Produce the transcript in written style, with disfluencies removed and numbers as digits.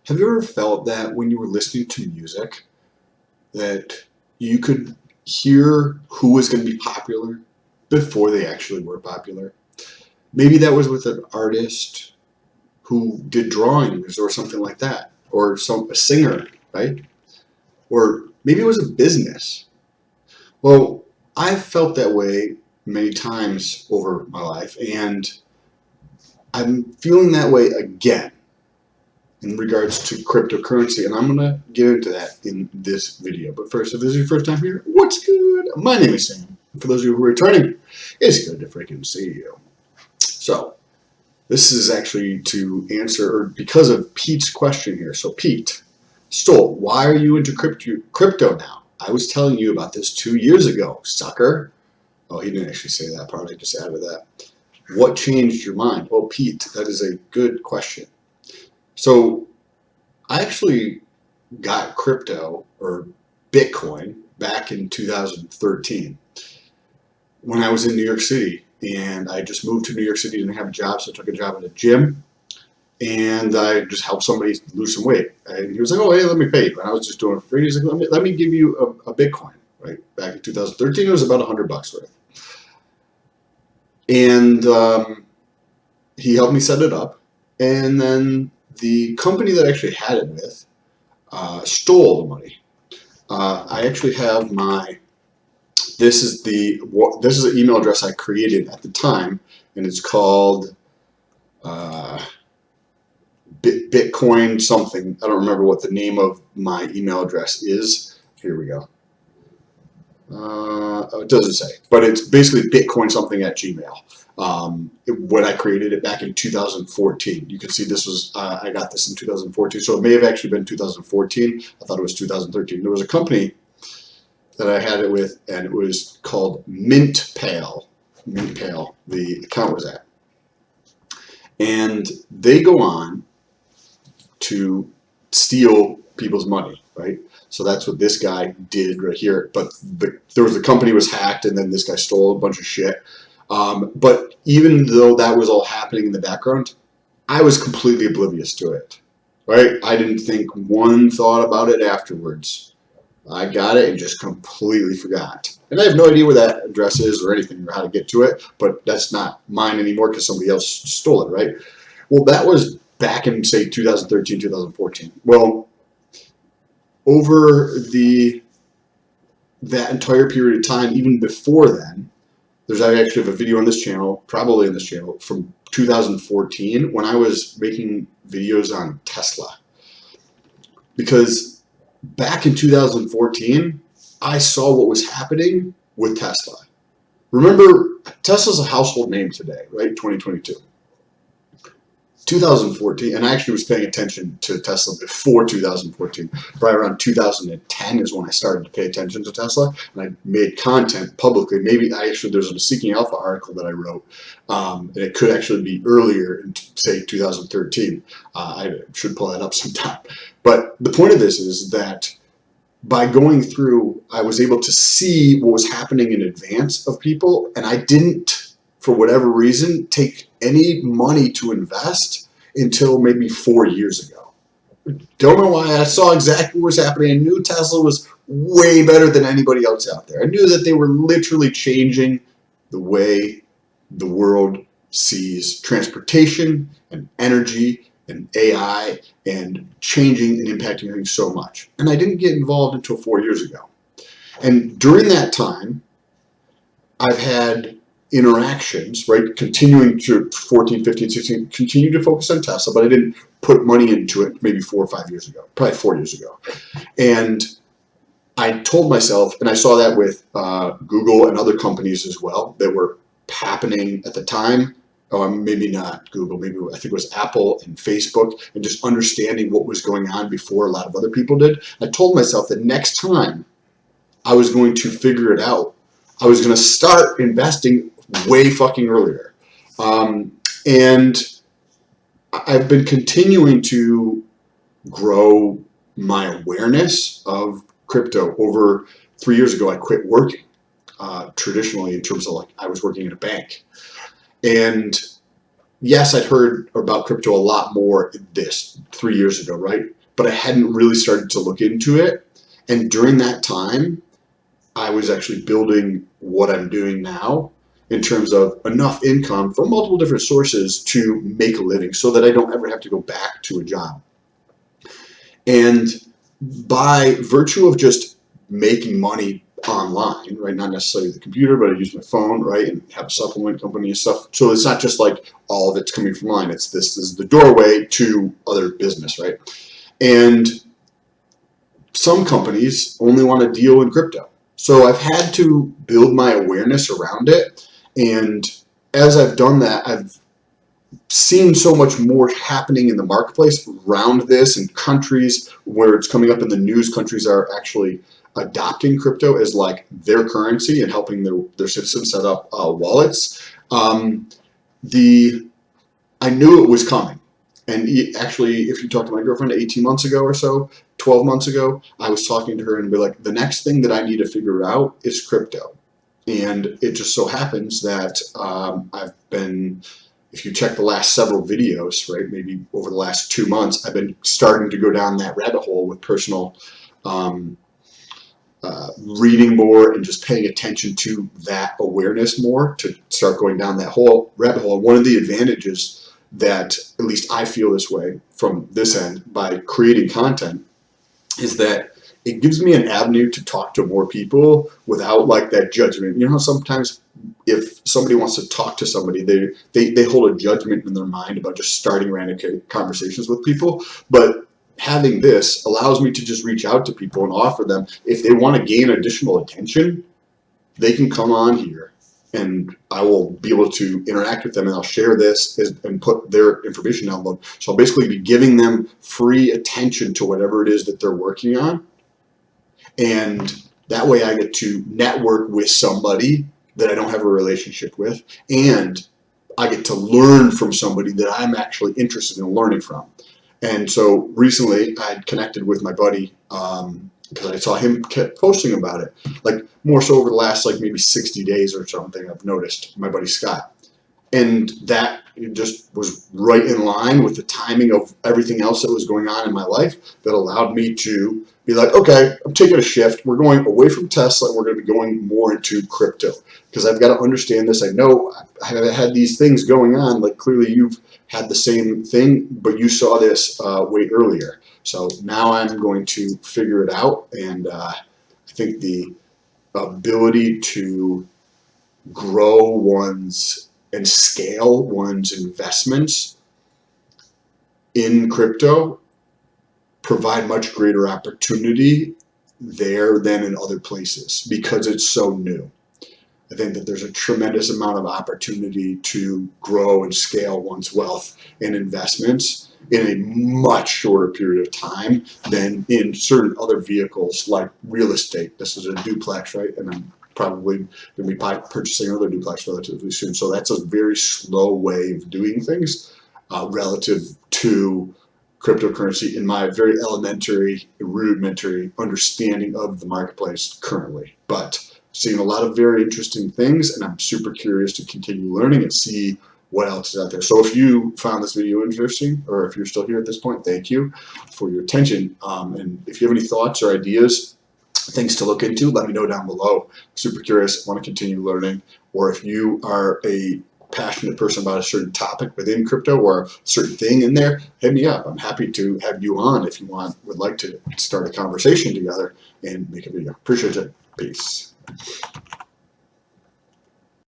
Have you ever felt that when you were listening to music that you could hear who was going to be popular before they actually were popular? Maybe that was with an artist who did drawings or something like that, or a singer, right? Or maybe it was a business. Well, I've felt that way many times over my life, and I'm feeling that way again in regards to cryptocurrency, and I'm going to get into that in this video. But first, if this is your first time here, what's good? My name is Sam. For those of you who are returning, it's good to freaking see you. So, this is actually to answer, or because of Pete's question here. So, Pete, Stoll, why are you into crypto now? I was telling you about this 2 years ago, sucker. Oh, he didn't actually say that part. I just added that. What changed your mind? Well, Pete, that is a good question. So, I actually got crypto or Bitcoin back in 2013 when I was in New York City, and I just moved to New York City, didn't have a job, so I took a job at a gym, and I just helped somebody lose some weight. And he was like, "Oh, hey, let me pay you." And I was just doing it for free. He's like, "Let me give you a Bitcoin." Right back in 2013, it was about $100 worth, and he helped me set it up, and then the company that I actually had it with stole the money. I actually have this is the email address I created at the time, and it's called Bitcoin something. I don't remember what the name of my email address is. Here we go. It doesn't say, but it's basically Bitcoin something at Gmail. When I created it back in 2014, you can see this was I got this in 2014, so it may have actually been 2014. I thought it was 2013. There was a company that I had it with, and it was called MintPal. MintPal, the account was at, and they go on to steal people's money, right? So that's what this guy did right here. But the company was hacked, and then this guy stole a bunch of shit. But even though that was all happening in the background, I was completely oblivious to it, right? I didn't think one thought about it afterwards. I got it and just completely forgot. And I have no idea where that address is or anything or how to get to it, but that's not mine anymore because somebody else stole it, right? Well, that was back in, say, 2013, 2014. Well, over that entire period of time, even before then, I actually have a video on this channel, probably on this channel, from 2014 when I was making videos on Tesla. Because back in 2014, I saw what was happening with Tesla. Remember, Tesla's a household name today, right? 2022. 2014, and I actually was paying attention to Tesla before 2014. Probably around 2010 is when I started to pay attention to Tesla, and I made content publicly. Maybe there's a Seeking Alpha article that I wrote, and it could actually be earlier in, say, 2013. I should pull that up sometime. But the point of this is that by going through, I was able to see what was happening in advance of people, and I didn't, for whatever reason, take any money to invest until maybe 4 years ago. Don't know why. I saw exactly what was happening. I knew Tesla was way better than anybody else out there. I knew that they were literally changing the way the world sees transportation and energy and AI and changing and impacting things so much. And I didn't get involved until 4 years ago. And during that time, I've had interactions, right, continuing to 14, 15, 16, continue to focus on Tesla, but I didn't put money into it maybe 4 or 5 years ago, probably 4 years ago. And I told myself, and I saw that with Google and other companies as well that were happening at the time. Maybe not Google, maybe I think it was Apple and Facebook, and just understanding what was going on before a lot of other people did. I told myself that next time I was going to figure it out. I was going to start investing way fucking earlier. And I've been continuing to grow my awareness of crypto. Over 3 years ago, I quit working traditionally in terms of like I was working at a bank. And yes, I'd heard about crypto a lot more this 3 years ago, right? But I hadn't really started to look into it. And during that time, I was actually building what I'm doing now in terms of enough income from multiple different sources to make a living so that I don't ever have to go back to a job. And by virtue of just making money online, right? Not necessarily the computer, but I use my phone, right? And have a supplement company and stuff. So it's not just like all of it's coming from online. It's this is the doorway to other business, right? And some companies only want to deal in crypto. So I've had to build my awareness around it. And as I've done that, I've seen so much more happening in the marketplace around this, and countries where it's coming up in the news, countries are actually adopting crypto as like their currency and helping their citizens set up wallets. The I knew it was coming. And actually, if you talk to my girlfriend 18 months ago or so, 12 months ago, I was talking to her and be like, the next thing that I need to figure out is crypto. And it just so happens that I've been, if you check the last several videos, right, maybe over the last 2 months, I've been starting to go down that rabbit hole with personal um, reading more and just paying attention to that awareness more to start going down that whole rabbit hole. And one of the advantages that, at least I feel this way from this end, by creating content is that it gives me an avenue to talk to more people without like that judgment. You know how sometimes if somebody wants to talk to somebody, they hold a judgment in their mind about just starting random conversations with people. But having this allows me to just reach out to people and offer them, if they want to gain additional attention, they can come on here and I will be able to interact with them, and I'll share this and put their information down below. So I'll basically be giving them free attention to whatever it is that they're working on. And that way I get to network with somebody that I don't have a relationship with, and I get to learn from somebody that I'm actually interested in learning from. And so recently I had connected with my buddy because I saw him kept posting about it, like more so over the last like maybe 60 days or something. I've noticed my buddy Scott, and that just was right in line with the timing of everything else that was going on in my life that allowed me to be like, okay, I'm taking a shift. We're going away from Tesla and we're going to be going more into crypto because I've got to understand this. I know I have had these things going on. Like clearly you've had the same thing, but you saw this way earlier. So now I'm going to figure it out. And I think the ability to grow one's and scale one's investments in crypto provide much greater opportunity there than in other places because it's so new. I think that there's a tremendous amount of opportunity to grow and scale one's wealth and investments in a much shorter period of time than in certain other vehicles like real estate. This is a duplex, right? And I'm probably going to be purchasing another duplex relatively soon. So that's a very slow way of doing things relative to cryptocurrency in my very elementary, rudimentary understanding of the marketplace currently. But seeing a lot of very interesting things, and I'm super curious to continue learning and see what else is out there. So if you found this video interesting, or if you're still here at this point, thank you for your attention. And if you have any thoughts or ideas, things to look into, let me know down below. Super curious, want to continue learning, or if you are a passionate person about a certain topic within crypto or a certain thing in there, hit me up. I'm happy to have you on if you would like to start a conversation together and make a video. Appreciate it. Peace.